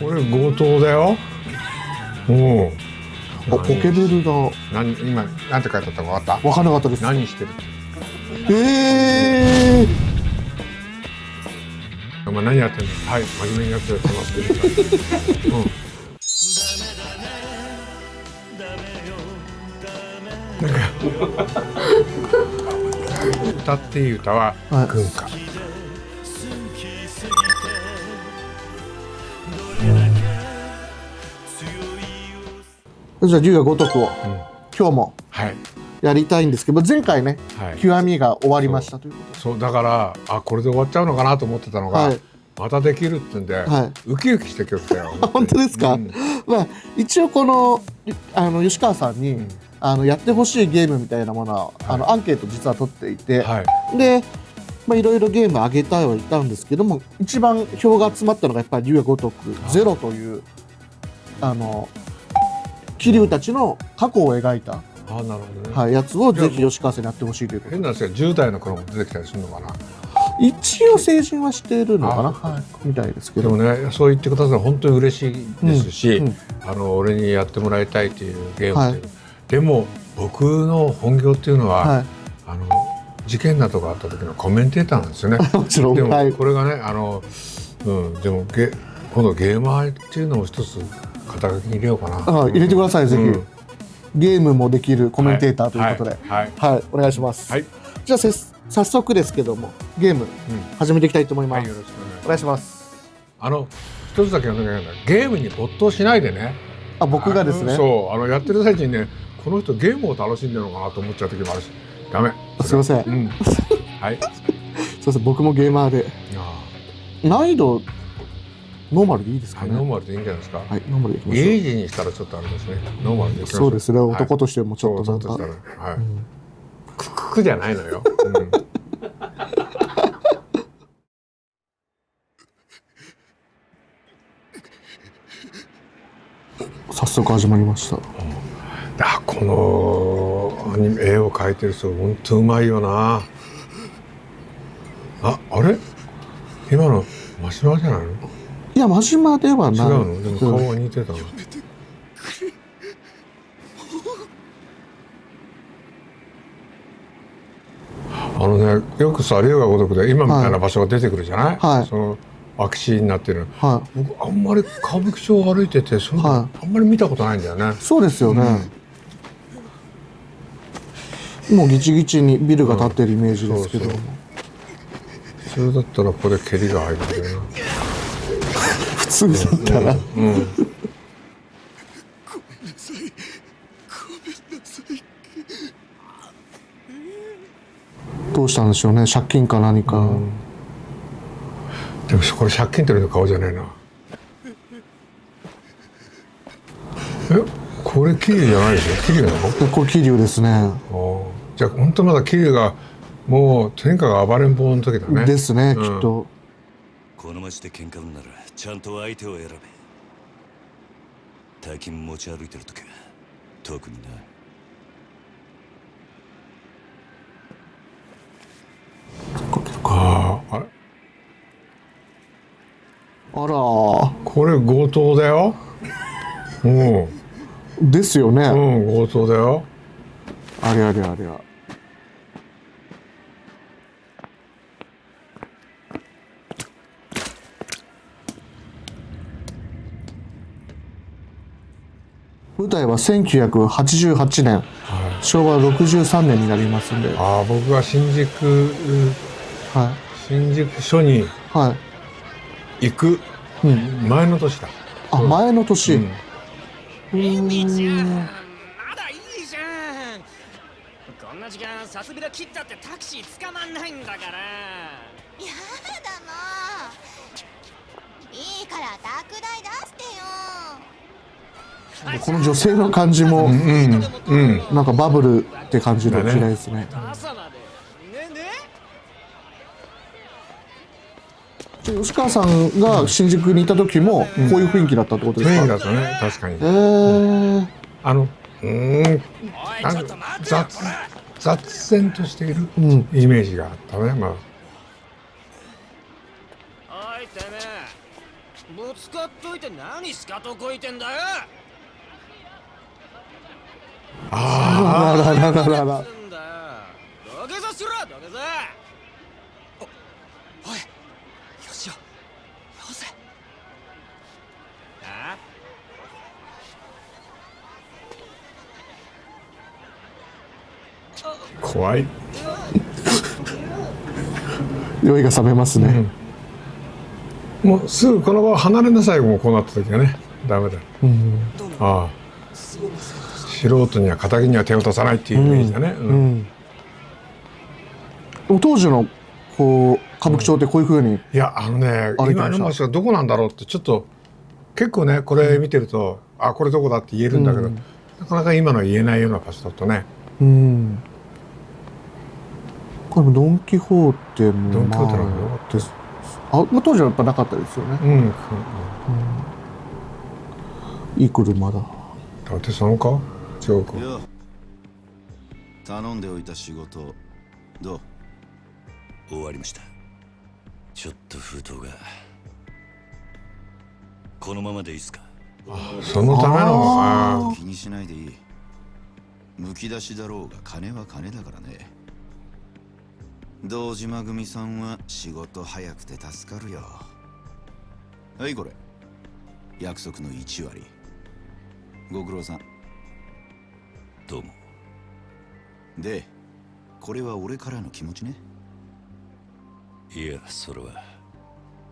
これ強盗だよ。おお。ポケベルだ。今なんて書いてあったか分かった？分からなかったです。何してる？お前何やってんの？はい、真面目にやってますけど。歌っていい歌は軍歌。じゃあ龍が如くを今日もはいやりたいんですけど、前回ね、極みが終わりましたということで。そうだからこれで終わっちゃうのかなと思ってたのが、またできるって言うんで、ウキウキして今日来たよ。本当ですか？まあ一応この吉川さんにやってほしいゲームみたいなものはアンケート実は取っていて、でいろいろゲーム上げたはいたんですけども、一番票が集まったのがやっぱり龍が如くゼロという桐生たちの過去を描いたやつをぜひ吉川さんにやってほしいということで。変なんですよ、10代の頃も出てきたりするのかな。一応成人はしているのかな、みたいですけど。でもね、そう言ってくださるのは本当に嬉しいですし、俺にやってもらいたいというゲームっていう、でも僕の本業っていうのは、事件などがあった時のコメンテーターなんですよね。もちろん。でもこれがねでも今度ゲーマーっていうのを一つ肩書きに入れようかな。入れてください、ぜひ。ゲームもできるコメンテーターということで、お願いします。じゃあ早速ですけどもゲーム始めていきたいと思います。よろしくお願いします。一つだけ言わなきゃいけない。ゲームに没頭しないでね。僕がですね。そうやってる最中にね、この人ゲームを楽しんでるのかなと思っちゃう時もあるし、ダメ。すいません。はい。すいません、僕もゲーマーで。難易度ノーマルでいいですかね。ノーマルでいいんじゃないですか。はい、ノーマルでいきましょう。イージーにしたらちょっとあれですね。ノーマルでいきましょう。そうですね。男としてもちょっとなんか。はい。ククじゃないのよ。早速始まりました。この絵を描いてる人本当うまいよな。あれ？今の真島じゃないの？いや、真島ではない。違うの？でも顔は似てたの。よくさ龍が如くで今みたいな場所が出てくるじゃない？その空き地になってる。僕あんまり歌舞伎町を歩いててあんまり見たことないんだよね。そうですよね。もうギチギチにビルが建ってるイメージですけども。普通だったらここで蹴りが入るんだよな。普通だったら。どうしたんでしょうね、借金か何か。でもこれ借金取りの顔じゃねえな。これ桐生じゃないでしょ？桐生なの？これ桐生ですね。じゃあ本当まだ桐生がもうとにかく暴れん坊の時だね。ですね、きっと。この町で喧嘩売るならちゃんと相手を選べ。大金持ち歩いてる時は特にな。あら、これ強盗だよ。ですよね。強盗だよ。ありゃりゃありゃ。舞台は1988年、昭和63年になりますんで。僕が新宿署に行く前の年だ。前の年。まだいいじゃん。こんな時間さすびら切ったってタクシー捕まんないんだから。やだもういいから宅代出してよ。この女性の感じもなんかバブルって感じの時代ですね。吉川さんが新宿にいた時もこういう雰囲気だったってことですか？雰囲気だったね、確かに。雑然としているイメージがあったね。おいてめえ、ぶつかっといて何しかとこいてんだよ。あららららら。つんだよ。土下座しろ土下座。おい、よしよ。よせ。あ？怖い。酔いが覚めますね。もうすぐこの場を離れなさい。もうこうなった時はね、ダメだ。ああ、素人には仇には手を出さないっていうイメージだね。当時のこう歌舞伎町ってこういうふうに、いや今の場所はどこなんだろうってちょっと結構ねこれ見てると、あ、これどこだって言えるんだけど、なかなか今のは言えないような場所だとね。これもドン・キホーテもドン・キホーテの方が良かったです。当時はやっぱなかったですよね。いい車だ。だってそのか違うか。頼んでおいた仕事どう？終わりました。ちょっと封筒がこのままでいいですか？そのための気にしないでいい。むき出しだろうが金は金だからね。堂島組さんは仕事早くて助かるよ。はいこれ約束の1割。ご苦労さん。どうも。でこれは俺からの気持ちね。いやそれは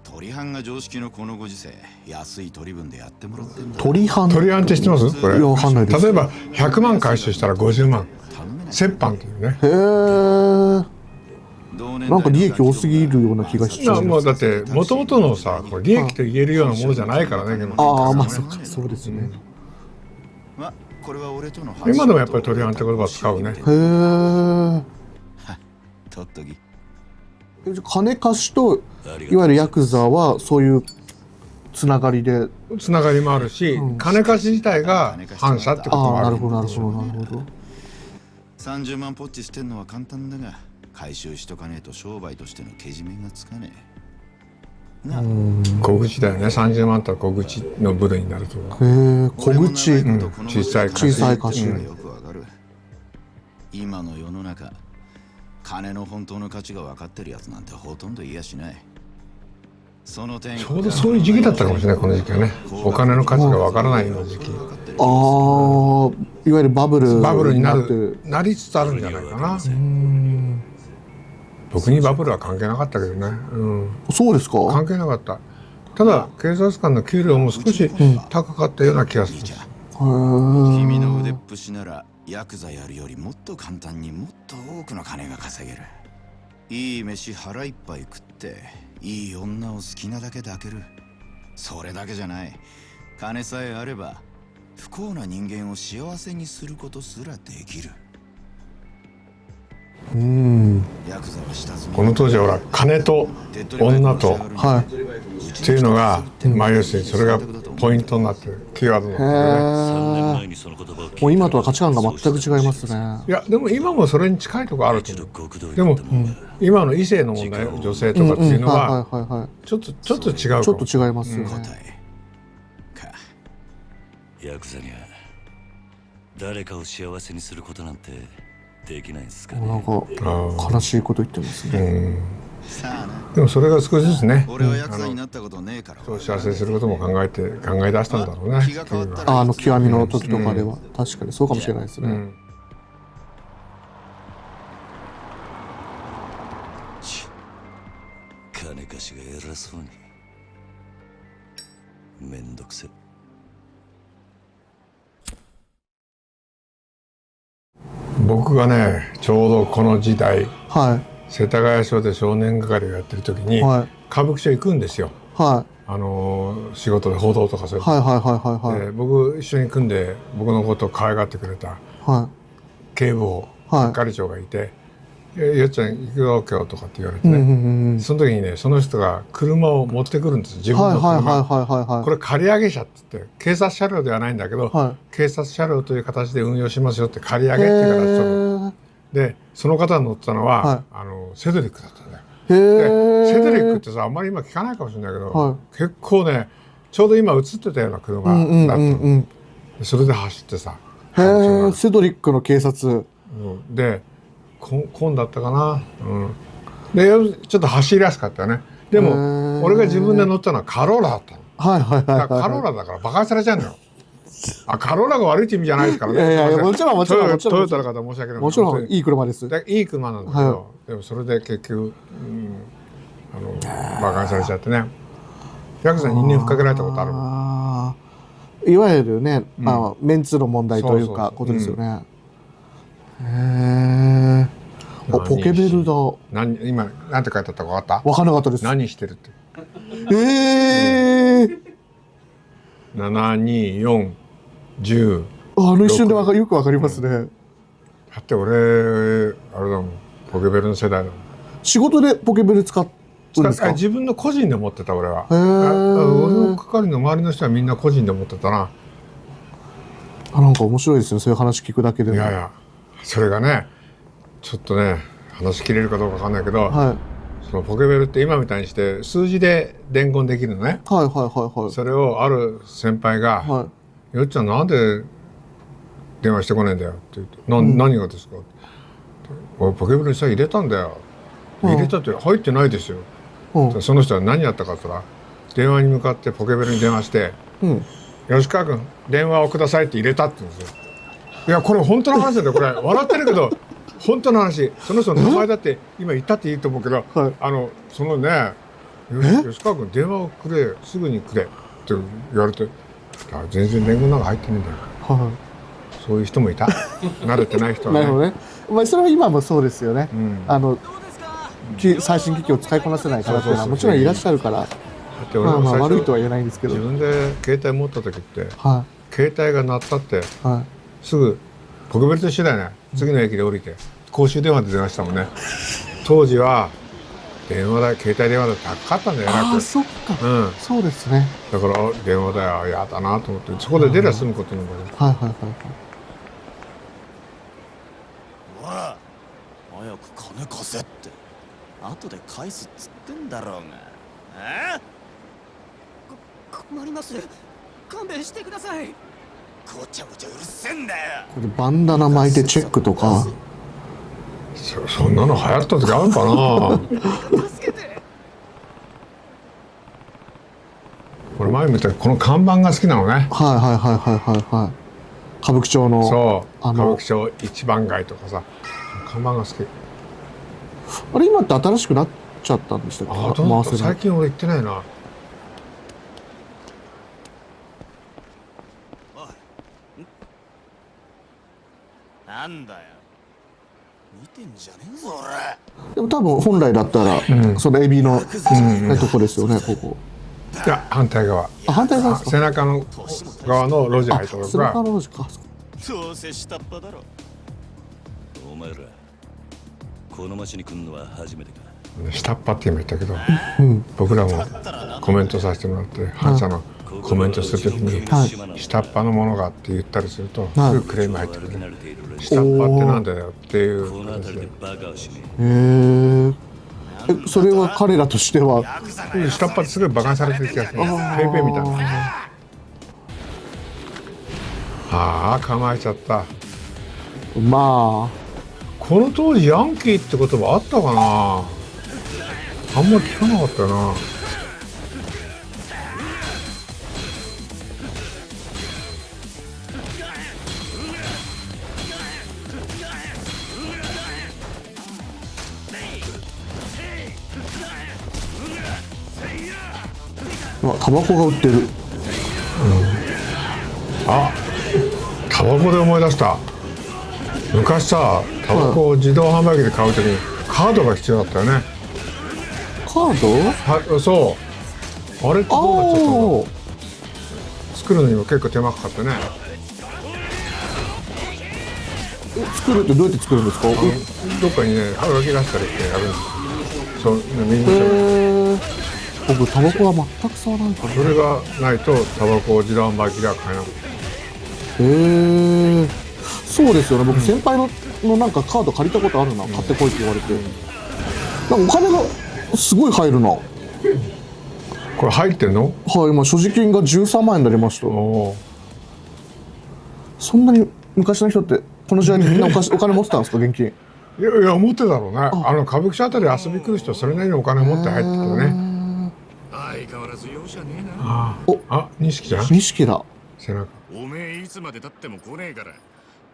鳥販が常識のこのご時世、安い取り分でやってもらってんだ。鳥販って知ってます？これ。いやわかんないです。例えば100万回収したら50万。折半っていうね。へえ。なんか利益多すぎるような気がしちゃう。もうだって元々のさ、これ利益と言えるようなものじゃないからね。ああ、まあそうか、そうですね。これは俺との今でもやっぱり鳥販って言葉を使うね。へえ。とっとき。金貸しといわゆるヤクザはそういうつながりで。つながりもあるし、金貸し自体が反社ってこともある。なるほどなるほどなるほど。30万ポッチ捨てんのは簡単だが、回収しとかねえと商売としてのけじめがつかねえ。小口だよね。30万って小口の部類になると。へえ、小口。小さい貸し。小さい貸し。よくわかる。今の世の中、金の本当の価値が分かってるやつなんてほとんどいやしない。その点、ちょうどそういう時期だったかもしれない、この時期はね。お金の価値が分からないような時期。ああ、いわゆるバブルになりつつあるんじゃないかな。僕にバブルは関係なかったけどね。そうですか。関係なかった。ただ警察官の給料も少し高かったような気がする。君の腕っぷしならヤクザやるよりもっと簡単にもっと多くの金が稼げる。いい飯腹いっぱい食っていい女を好きなだけ抱ける。それだけじゃない。金さえあれば不幸な人間を幸せにすることすらできる。この当時はほら金と女とっていうのが、まあ要するにそれがポイントになってるキーワードなんだよね。もう今とは価値観が全く違いますね。いやでも今もそれに近いところあると思う。でも、今の異性の問題、女性とかっていうのはちょっと違う。ちょっと違いますよね。ヤクザには誰かを幸せにすることなんてできないんですかね。なんか悲しいこと言ってますね。でもそれが少しずつね、俺はヤクザになったことねえから。幸せにすることも考え出したんだろうね。極みの時とかでは確かにそうかもしれないですね。金貸しが偉そうに。めんどくせ。僕がねちょうどこの時代、世田谷署で少年係をやってる時に、歌舞伎町行くんですよ。仕事で報道とかそういう。僕一緒に組んで僕のことを可愛がってくれた警部補係長がいて「よっちゃん行くよ今日」とかって言われてね、その時にねその人が車を持ってくるんです。自分の車。これ借り上げ車って言って警察車両ではないんだけど、警察車両という形で運用しますよって借り上げっていう形で、その方が乗ってたのはセドリックだったんだよ。でセドリックってさあんまり今聞かないかもしれないけど、結構ねちょうど今映ってたような車だったの。それで走ってさ。へえ、セドリックの警察。で、コンだったかな。で、ちょっと走りやすかったよね。でも、俺が自分で乗ったのはカローラだったの。はいはいはい。カローラだから馬鹿にされちゃうのよ。カローラが悪いって意味じゃないですからね。いやいや、もちろんもちろん。トヨタの方申し訳ない。もちろんいい車です。いい車なんだけど、でもそれで結局、馬鹿にされちゃってね。ヤクザに因縁ふっかけられたことあるもん。いわゆるね、メンツの問題というかことですよね。へえ。ポケベルだ。今なんて書いてあったか分かった？分かんなかったです。何してるって。72410。一瞬でよくわかりますね。だって俺あれだもん、ポケベルの世代だもん。仕事でポケベル使うんですか？自分の個人で持ってた俺は。俺の係の周りの人はみんな個人で持ってたな。なんか面白いですね、そういう話聞くだけでも。いやいや、それがね、ちょっとね、話切れるかどうかわかんないけど、そのポケベルって今みたいにして数字で伝言できるのね。それをある先輩が「よっちゃんなんで電話してこないんだよ」って言って「何がですか?」って「俺ポケベルにさ入れたんだよ」入れたって入ってないですよ。その人は何やったかって言ったら電話に向かってポケベルに電話して「吉川君電話をください」って入れたって言うんですよ。いやこれ本当の話だよ、これ笑ってるけど本当の話。その人の名前だって今言ったっていいと思うけど、そのね吉川君電話をくれ、すぐにくれって言われて、全然伝言なんか入ってないんだよ。そういう人もいた。慣れてない人はね。なるほどね。まあそれは今もそうですよね。最新機器を使いこなせない方っていうのはもちろんいらっしゃるから。悪いとは言えないんですけど。自分で携帯持った時って携帯が鳴ったってすぐポケベルと一緒だよね。次の駅で降りて公衆電話で電話したもんね。当時は電話代、携帯電話代高かったんだよな。そっか。そうですね。だから電話代やだなと思って、そこで出りゃ済むことなんだよ。ほら早く金貸せって後で返すっつってんだろうが。困ります。勘弁してください。ごちゃごちゃうるせえんだよ。これバンダナ巻いてチェックとか。そんなの流行った時あるかな。助けて。俺前見たこの看板が好きなのね。歌舞伎町の。そう歌舞伎町一番街とかさ、看板が好き。あれ今って新しくなっちゃったんでしたっけ？最近俺行ってないな。なんだよ見てんじゃねえぞ俺。でも多分本来だったらそのエビのとこですよね、ここ。いや反対側。反対側ですか？背中の側の路地入ったところが。背中の路地か。どうせ下っ端だろ。お前らこの町に来るのは初めてか。下っ端って今言ったけど、僕らもコメントさせてもらって反社のコメントするときに下っ端のものがって言ったりするとすぐクレーム入ってくる。下っ端ってなんだよっていう形で。それは彼らとしては下っ端ってすごいバカにされてる気がする。ペイペイみたいな。構えちゃった。まあこの当時ヤンキーって言葉あったかな。あんまり聞かなかったよな。タバコが売ってる。タバコで思い出した。昔さ、タバコを自動販売機で買うときにカードが必要だったよね。カード？そう。あれってどうなっちゃったんだ。作るのにも結構手間かかってね。作るってどうやって作るんですか？どっかにね、はがき出したりってやるんですよ。そう、みんな。僕タバコは全く吸わないから。それがないとタバコを自動販売機では買えなかった。そうですよね。僕先輩のなんかカード借りたことあるな。買ってこいって言われて。なんかお金がすごい入るな。これ入ってんの？はい、今所持金が13万円になりました。おー。そんなに昔の人ってこの時代にみんなお金持ってたんですか、現金？いやいや持ってたろうね。歌舞伎町あたり遊び来る人はそれなりにお金持って入ってたよね。相変わらず容赦ねえな。あ、錦じゃん。錦だ。背中。おめえいつまでたっても来ねえから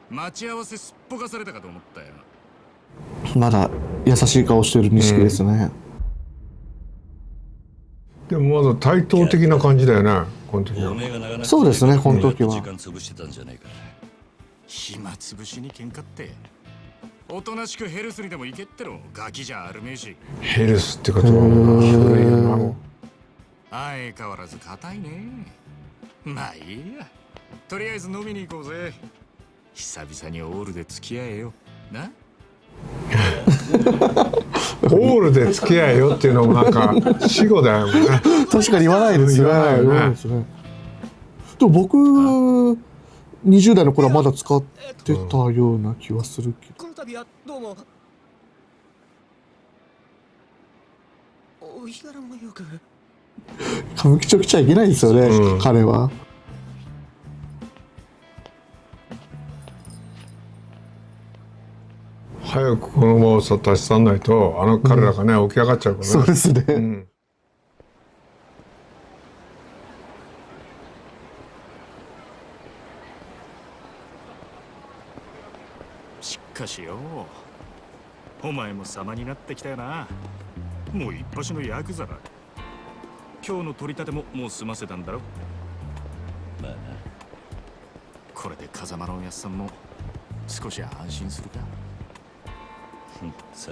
待ち合わせすっぽかされたかと思ったよ。まだ優しい顔してる錦ですね。でもまだ対等的な感じだよね、この時は。そうですね、この時は。時間潰してたんじゃねえか。暇つぶしに喧嘩っておとなしくヘルスにでも行けってろ。ガキじゃあるめえし。ヘルスってことは古いよな。もう相変わらず硬いね。まあいいや、とりあえず飲みに行こうぜ。久々にオールで付き合えよな。オールで付き合えよっていうのもなんか死語だよね。確かに言わないですよね。言わないよね言わないですね。でも僕20代の頃はまだ使ってたような気はするけど。この度はどうも。お日柄もよく。歌舞伎町来ちゃいけないですよね、彼は。早くこの場をさ立ち去んないと彼らがね、起き上がっちゃうからね。そうですね。しかしよ、お前も様になってきたよな。もう一発のヤクザだ。今日の取り立てももう済ませたんだろ。まあな。これで風間のおやっさんも少し安心するか。さ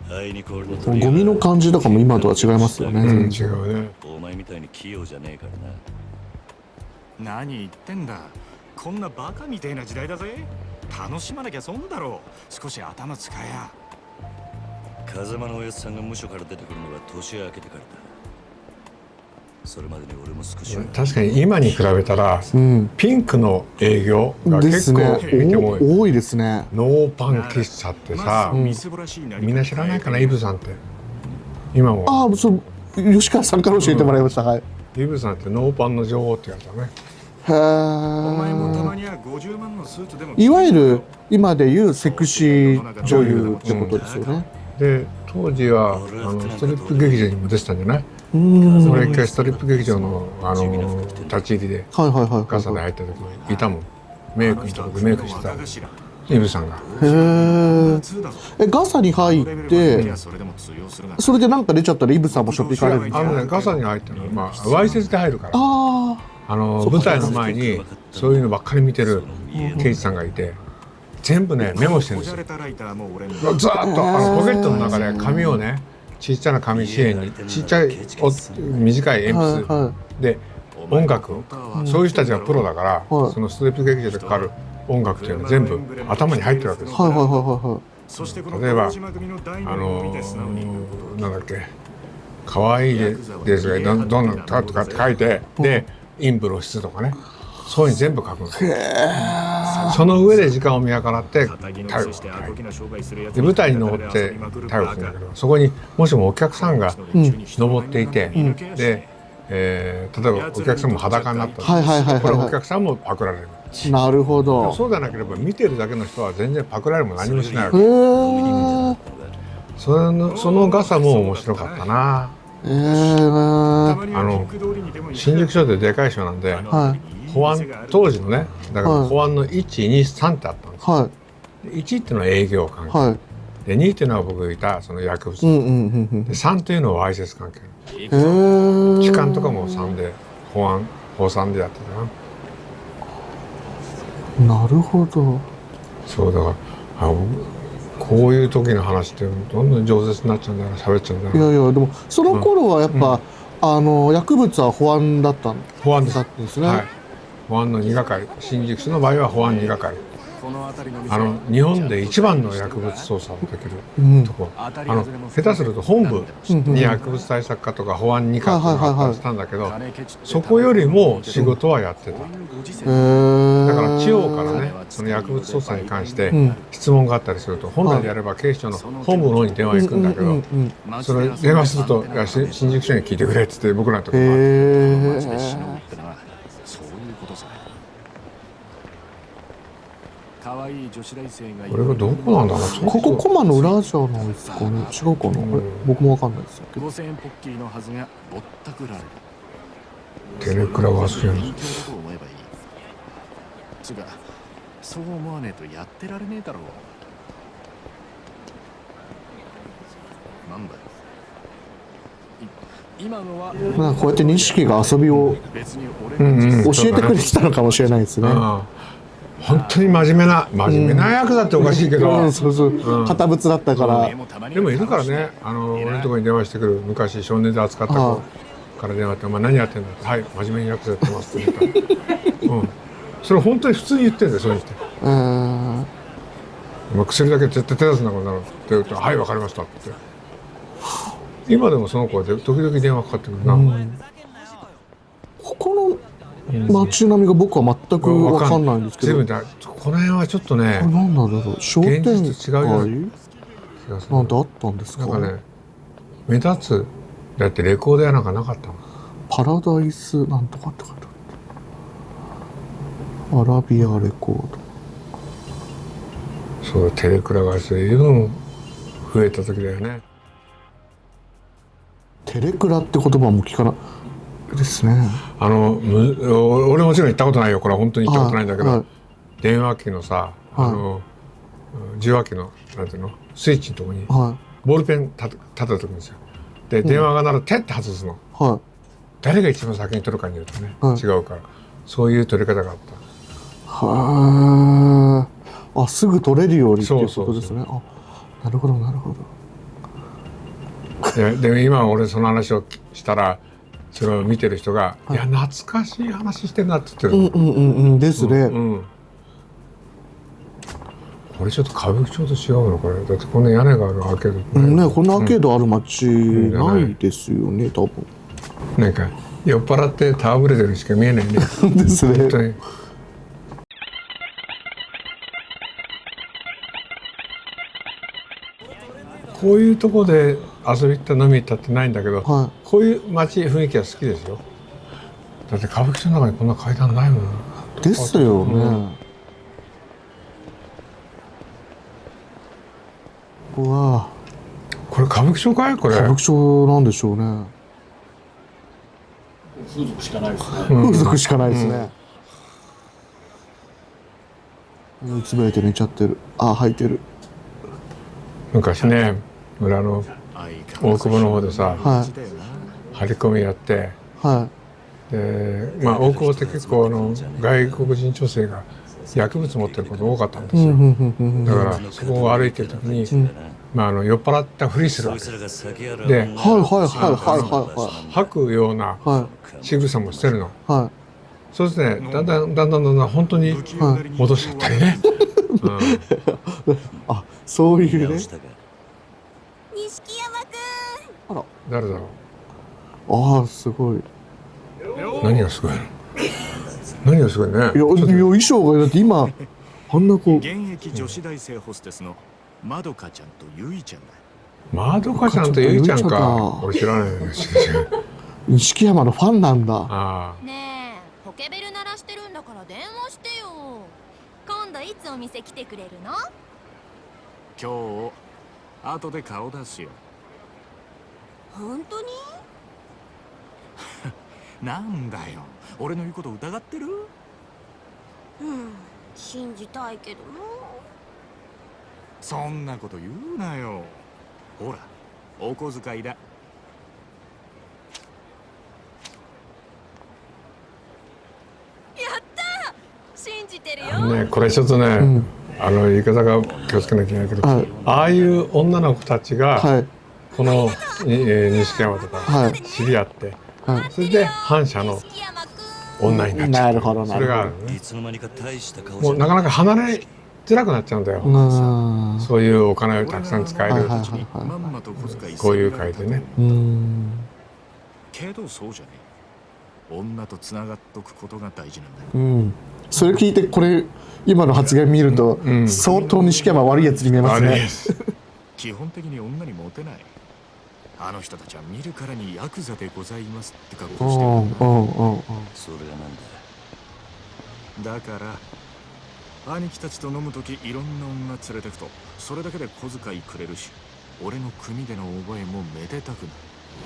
あな。あいにこ俺の取りゴミの感じとかも今とは違いますよね。違うね。お前みたいに器用じゃねえからな。何言ってんだ。こんなバカみてえな時代だぜ。楽しまなきゃ損だろう。少し頭使えや。風間のおやつさんが無所から出てくるのが年明けてからだ。それまでに俺も少しは。確かに今に比べたら、ピンクの営業が結構見ても多いですね。ノーパン喫茶ってさ、みんな知らないかな、イブさんって。今も。ああ、そう吉川さんから教えてもらいました。はい。イブさんってノーパンの女王ってやつだね。へえ。いわゆる今でいうセクシー女優ってことですよね。で当時はストリップ劇場にも出てたんじゃない？俺一回ストリップ劇場の立ち入りでガサで入った時にいたもん。メイクのとこでメイクしてたイブさんが。へえ。ガサに入ってそれでなんか出ちゃったらイブさんもしょっていかれるんですか？ガサに入ったのはわいせつで入るから。舞台の前にそういうのばっかり見てる刑事さんがいて全部ねメモしてるんですよ。ずーっとポケットの中で紙をねちっちゃな紙紙幣にちっちゃい短い鉛筆で音楽をそういう人たちがプロだからそのストリップ劇場でかかる音楽っていうのは全部頭に入ってるわけですよ。例えばなんだっけ可愛いですがどんなのとかって書いてで陰部露出とかねそういうに全部書くんですよ。その上で時間を見計らって逮捕で舞台に登って逮捕するんだけどそこにもしもお客さんが登っていてで例えばお客さんも裸になったらこれお客さんもパクられる。なるほど。そうでなければ見てるだけの人は全然パクられるも何もしないわけ。そのガサも面白かったな。新宿署ででかい署なんで、保安当時のねだから保安の123ってあったんですよ。1っていうのは営業関係で2っていうのは僕がいたその薬物で3というのはわいせつ関係。痴漢とかも3で保3でやってたな。なるほど。そうだからこういう時の話ってどんどん饒舌になっちゃうんだから喋っちゃうんだから。いやいやでもその頃はやっぱ、薬物は保安だったんですね。保安です。はい。保安の2係新宿署の場合は保安2係。日本で一番の薬物捜査をできるとこ、下手すると本部に薬物対策課とか保安2課とかあったりしたんだけど、そこよりも仕事はやってた。だから地方からね、その薬物捜査に関して質問があったりすると、本来であれば警視庁の本部の方に電話行くんだけど、それ電話すると「いや新宿署に聞いてくれ」っつって僕らのところがあって。これがどこなんだろう。ここコマの裏じゃないですかね。違うかな。僕もわかんないですけど。テレクラが好きなの。そう思わねえとやってられねえだろう。なんだよ。なんかこうやって錦が遊びを教えてくれてたのかもしれないですね。本当に真面目なヤクザっておかしいけど、そうそう、堅物だったから。でもいるからね、俺のところに電話してくる昔少年で扱った子から電話って「お前何やってんだ」って「はい真面目にヤクザやってます」って言ったら、それ本当に普通に言ってるんだよ、そういう人。薬だけ絶対手出すんだこんなのって言うと「はい分かりました」って。今でもその子は時々電話かかってくるな。ここの街並みが僕は全く分かんないんですけど、この辺はちょっとね、何なんだろう、商店街違うよなんてあったんですか。なんかね、目立つだってレコードやなんかなかったの。パラダイスなんとかって書いてある。アラビアレコード。そうテレクラが随分増えた時だよね。テレクラって言葉も聞かないですね。俺もちろん行ったことないよ、これは本当に行ったことないんだけど、電話機のさ、受話器のなんていうのスイッチのとこにボールペン立てておくんですよ。で電話が鳴ると手って外すの。誰が一番先に取るかによってね違うから、そういう取り方があった。はあ、すぐ取れるようにっていうことですね。あ、なるほどなるほど。でも今俺その話をしたら、それを見てる人が「いや懐かしい話してんな」って言ってる。ですね。これちょっと歌舞伎町と違うのこれ。だってこんな屋根があるアーケードね、こんなアーケードある街ないですよね、多分。なんか酔っ払って戯れてるしか見えないね。ですね。本当に。こういうとこで遊び行った飲み行ったってないんだけど、こういう街雰囲気は好きですよ。だって歌舞伎町の中にこんな階段ないもん。ですよね。うわ、これ歌舞伎町かいこれ。歌舞伎町なんでしょうね。風俗しかないですね。風俗しかないですね。うつぶれて寝ちゃってる。あ、吐いてる。昔ね、裏の大久保の方でさ、張り込みやって、でまあ大久保って結構外国人女性が薬物持ってること多かったんですよ。だからそこを歩いてる時に、まあ酔っ払ったふりするわけで、吐くような仕草もしてるの。そうですね、だんだん本当に戻しちゃったりね。あ、そういうね。錦山くん。あら、誰だろう。ああ、すごい。何がすごいの？何がすごいね。いや衣装がだって今あんなこう。現役女子大生ホステスのまどかちゃんとゆいちゃんだ。まどかちゃんとゆいちゃんか。俺知らないよね。錦山のファンなんだ。ねえ、ポケベル鳴らしてるんだから電話してよ。今度いつお店来てくれるの？今日後で顔出すよ。本当に？なんだよ、俺の言うこと疑ってる？信じたいけどな。そんなこと言うなよ。ほら、お小遣いだ。信じてるよ。ね、これちょっとね、言い方が気をつけなきゃいけないけど、ああいう女の子たちがこの錦山とか知り合って、それで反社の女になっちゃう。なるほどなるほど。それがあるね。もうなかなか離れ辛くなっちゃうんだよ。そういうお金をたくさん使えるこういう会でね。けどそうじゃねえ。女とつながっとくことが大事なんだよ。それ聞いてこれ今の発言見ると、相当錦山悪いやつに見えますね。基本的に女にモテない。あの人たちは見るからにヤクザでございますって格好してる。それがなんだ。だから兄貴たちと飲むときいろんな女連れてくとそれだけで小遣いくれるし、俺の組での覚えもめでたくなる。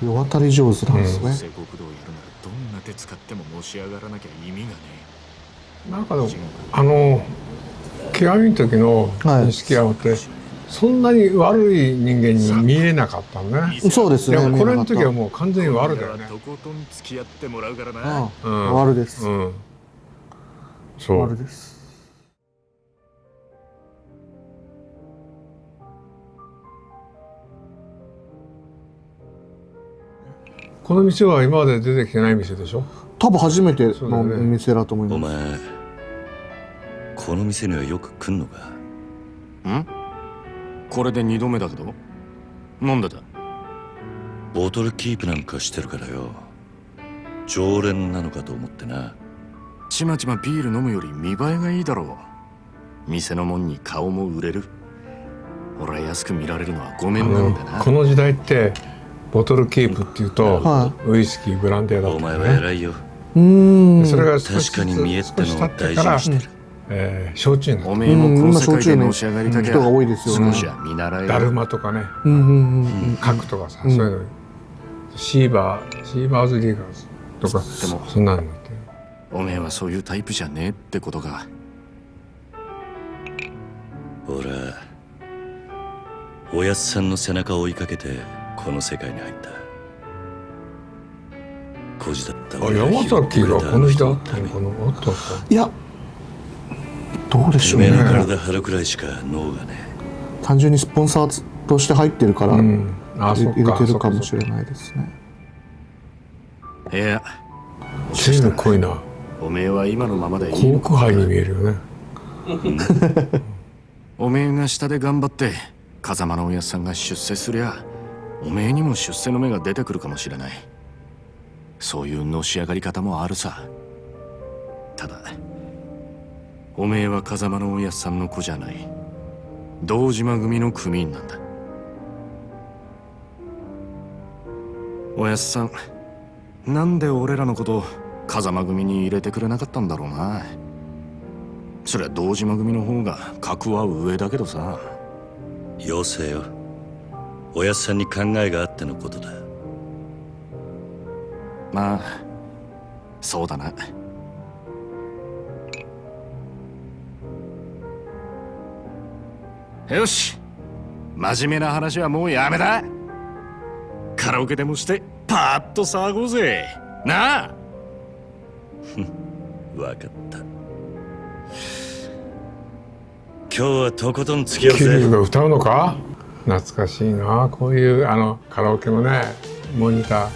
世渡り上手なんですね。西国道やるならどんな手使ってものし上がらなきゃ意味がねえ。なんか極みの時の錦山って、そんなに悪い人間に見えなかったね。そうですね。でもこれの時はもう完全に悪だよね。とことん付き合ってもらうからな。悪です。そう。悪です。この店は今まで出てきてない店でしょ。多分初めての店だと思います。お前この店にはよく来んのか？ん？これで2度目だけど。なんでだ？ボトルキープなんかしてるからよ。常連なのかと思ってな。ちまちまビール飲むより見栄えがいいだろう。店のもんに顔も売れる。俺は安く見られるのはごめんなんだな。この時代ってボトルキープっていうと、ウイスキーブランデーだったね。お前は偉いよ。それが少し確かに見えってのを大事にしてる。焼酎のおめえもこの世界でのし上がりたきゃ人が多いですよね。少しは見習える。だるまとかね、角とかさ、そういうのシーバーズリーガーズとかでもそんなのになってる。おめえはそういうタイプじゃねえってことか。ほらおやっさんの背中を追いかけてこの世界に入った。孤児だった俺山崎がこの人だったのかな。あったいや、どうでしょうね。目の体張るくらいしか脳がね。単純にスポンサーとして入ってるから入れてるかもしれないですね。いや、背が濃いな。おめえは今のままでいい航の空杯に見えるよね。おめえが下で頑張って風間のおやっさんが出世すりゃ、おめえにも出世の芽が出てくるかもしれない。そういうのし上がり方もあるさ。ただおめえは風間のおやっさんの子じゃない。堂島組の組員なんだ。おやっさん、なんで俺らのこと風間組に入れてくれなかったんだろうな。そりゃ堂島組の方が格は上だけどさ。よせよ。おやっさんに考えがあってのことだ。まあそうだな。よし、真面目な話はもうやめだ。カラオケでもしてパーッと騒ごうぜなあ。わかった。今日はとことん付き合うぜ。キリュウが歌うのか。懐かしいな、こういうカラオケのねモニター。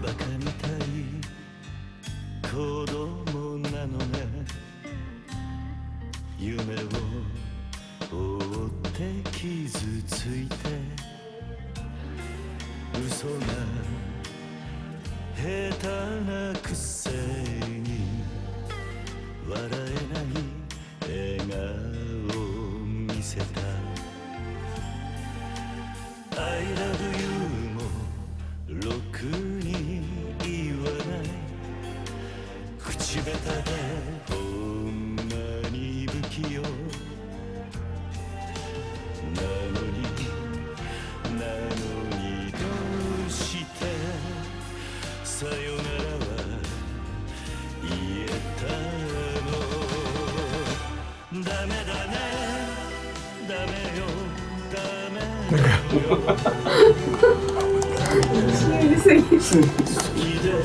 バカみたい子供なのね。夢を追って傷ついて嘘が下手なくせに笑えない笑顔を見せた。 I love you もろくに言わない。口下手でほんまに不器用なのにどうしてさよならは言えたの。ダメだねダメよダメ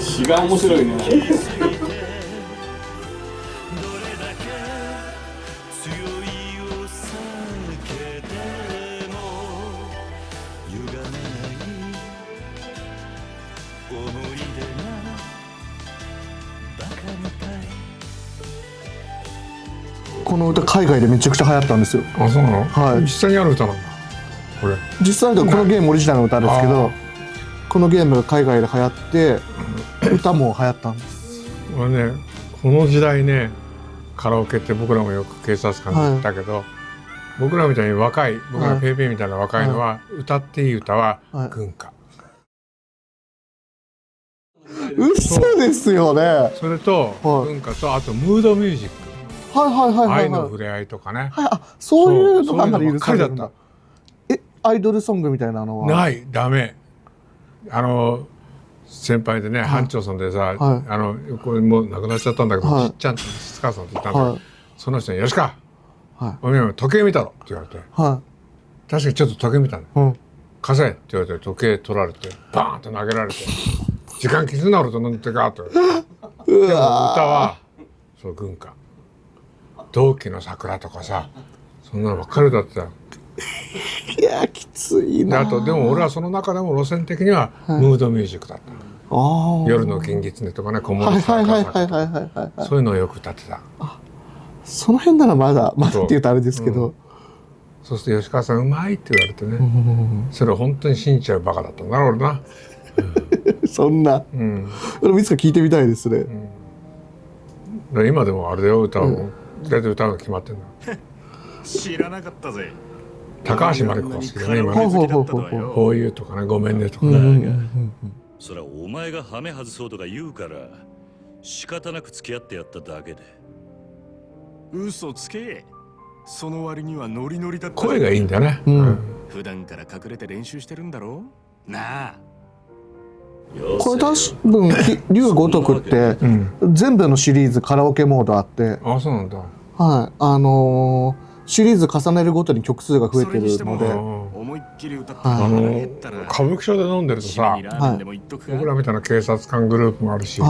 詩が面白いね。この歌海外でめちゃくちゃ流行ったんですよ。あ、そうなの？はい実際にある歌なんだこれ。実際はこのゲームオリジナルの歌ですけど、このゲームが海外で流行って歌も流行ったんです。俺ね、この時代ね、カラオケって僕らもよく警察官で行ったけど、僕らみたいに若い、僕らペイペイみたいな若いのは、歌っていい歌は軍歌。嘘ですよね。それと文化と、あとムードミュージック。愛の触れ合いとかね。はい、あ、そういうのがあんまり許されるんだ。だった。アイドルソングみたいなのはない、ダメ。先輩でね、班長さんでさ、これもう亡くなっちゃったんだけど、ちっちゃんと静川さんって言ったんだけど、その人に「吉川、お前今時計見たろ」って言われて、確かにちょっと時計見たの。貸せって言われて時計取られてバーンと投げられて「時間気になると飲んでか」って言われて。でも歌はそう軍歌、同期の桜とかさ、そんなのばっかりだってた。いやきついな。あとでも俺はその中でも路線的にはムードミュージックだった。夜の金狐とかね、小室さんとそういうのをよく歌ってた。その辺ならまだって言うとあれですけど、そうすると吉川さんうまいって言われてね、それを本当に信じちゃうバカだったんだろう俺な。そんな、俺もいつか聞いてみたいですね。今でもあれだよ、歌を大体歌うの決まってんだ。知らなかったぜ。高橋真理子が好きでね、今ね。こういうとかね、ごめんねとかね。それはお前がハメ外そうとか言うから仕方なく付き合ってやっただけで。嘘つけ。その割にはノリノリだった。声がいいんだね。普段から隠れて練習してるんだろなあ。これ多分龍が如くって全部のシリーズカラオケモードあって、あ、そうなんだ。はい、シリーズ重ねるごとに曲数が増えてるので、思いっきり歌って歌舞伎町で飲んでるとさ、僕らみたいな警察官グループもあるし、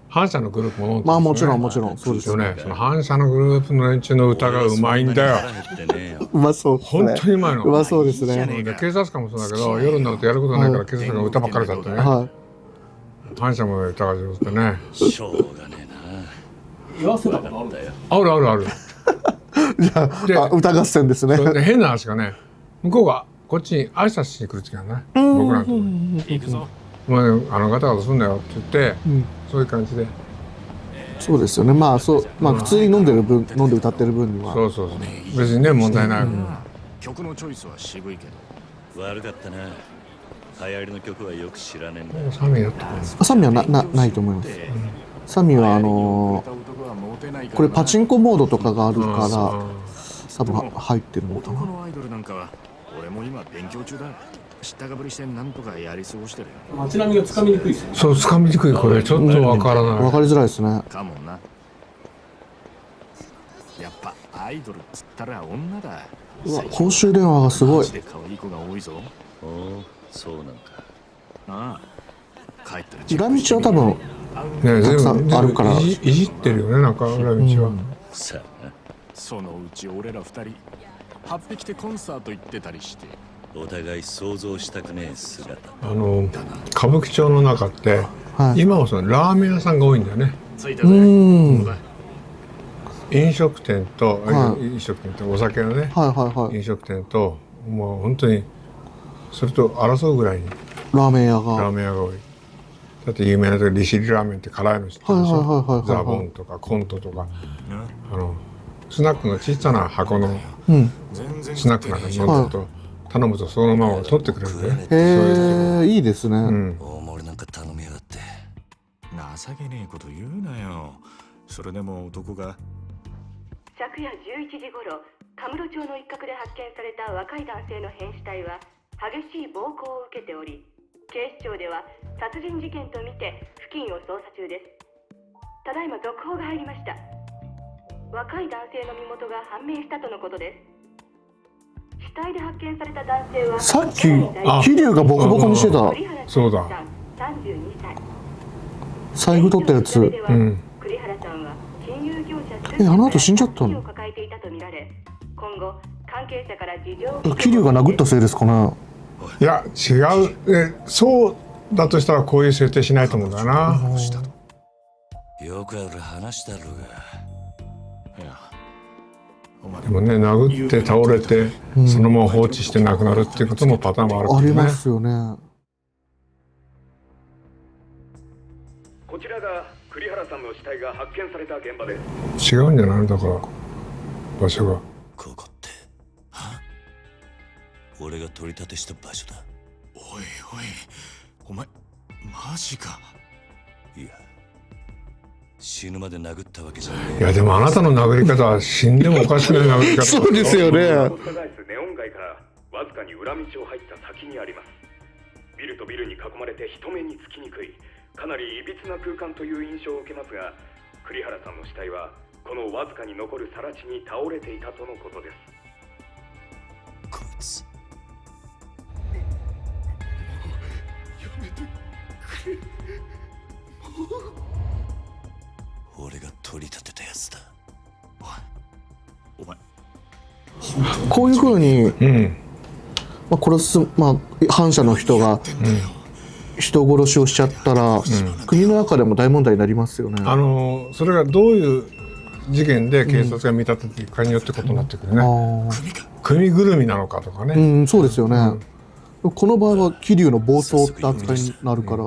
反社のグループも飲んでる。まあもちろんそうですよね。その反社のグループの連中の歌がうまいんだよ。うまそうですね。本当にうまいの。うまそうですね。警察官もそうだけど、夜になるとやることないから警察官が歌ばっかりだってね。反社も歌が上手でね。しょうがねえな。言わせたことあるんだよ。あるある。じゃあ歌合戦ですね。変な話がね、向こうがこっちに挨拶しに来る時がね、僕らのとこに行くぞ。お前ガタガタすんだよって言って、そういう感じで。そうですよね。まあ普通に飲んで歌ってる分には。そう別にね問題ない。曲のチョイスは渋いけど。悪かったな。流行りの曲はよく知らねえんだよ。サミーやったかな。サミーはないと思います。サミーはこれパチンコモードとかがあるから多分入ってるのかな。男のアイドルなんかは俺も今勉強中だ。知ったかぶりしてなんとかやり過ごしてる。街並みがつかみにくいですね。そう、つかみにくい。これちょっとわからない。わかりづらいですね。かもな。やっぱアイドルっつったら女だ。公衆電話がすごい。可愛い子が多いぞ。おお、そうなんか。ああ。帰ったら裏道は多分たくさんあるからいじってるよね、なんか裏道は。さあ、そのうち俺ら二人8匹でコンサート行ってたりして。お互い想像したくねえ姿。歌舞伎町の中って、今もそのラーメン屋さんが多いんだよね。飲食店と、飲食店とお酒のね、飲食店ともう本当にそれと争うぐらいにラーメン屋が多い。だって有名なとこ利尻ラーメンって辛いの知ってるでしょ。ザボンとかコントとか、スナックの小さな箱のスナックなんかに飲むと頼むとそのまま取ってくれるんで。へえ、いいですね。大盛りなんか頼みやがって。情けねえこと言うなよ。それでも男が。昨夜11時頃、カムロ町の一角で発見された若い男性の変死体は激しい暴行を受けており、警視庁では殺人事件とみて付近を捜査中です。ただいま続報が入りました。若い男性の身元が判明したとのことです。死体で発見された男性はさっき桐生がボコボコにしてた。そうだ。32歳。財布取ったやつ。栗原さんは金融業者あの後死んじゃったの？抱えていたとみられ、今後関係者から事情を桐生が殴ったせいですかね。いや違う。そうだとしたらこういう設定しないと思うんだよな。よくある話だろうが。いや、でもね、殴って倒れて、そのまま放置して亡くなるっていうこともパターンもあるからね。ありますよね。こちらが栗原さんの死体が発見された現場です。違うんじゃないの、だから場所が。ここって俺が取り立てした場所だ。おいおい、お前マジか。いや、死ぬまで殴ったわけじゃねえ。いやでもあなたの殴り方は死んでもおかしくない殴り方。そうですよね。ネオン街からわずかに裏道を入った先にあります。ビルとビルに囲まれて人目につきにくい、かなりいびつな空間という印象を受けますが、栗原さんの死体はこのわずかに残る更地に倒れていたとのことです。こいつ俺が取り立てたやつだ。お前こういうふうに、うん殺す、反社の人が人殺しをしちゃったら、国の中でも大問題になりますよね。それがどういう事件で警察が見立てていくかによってことになってくるね。組ぐるみなのかとかね。そうですよね。この場合は桐生の暴走って扱いになるから。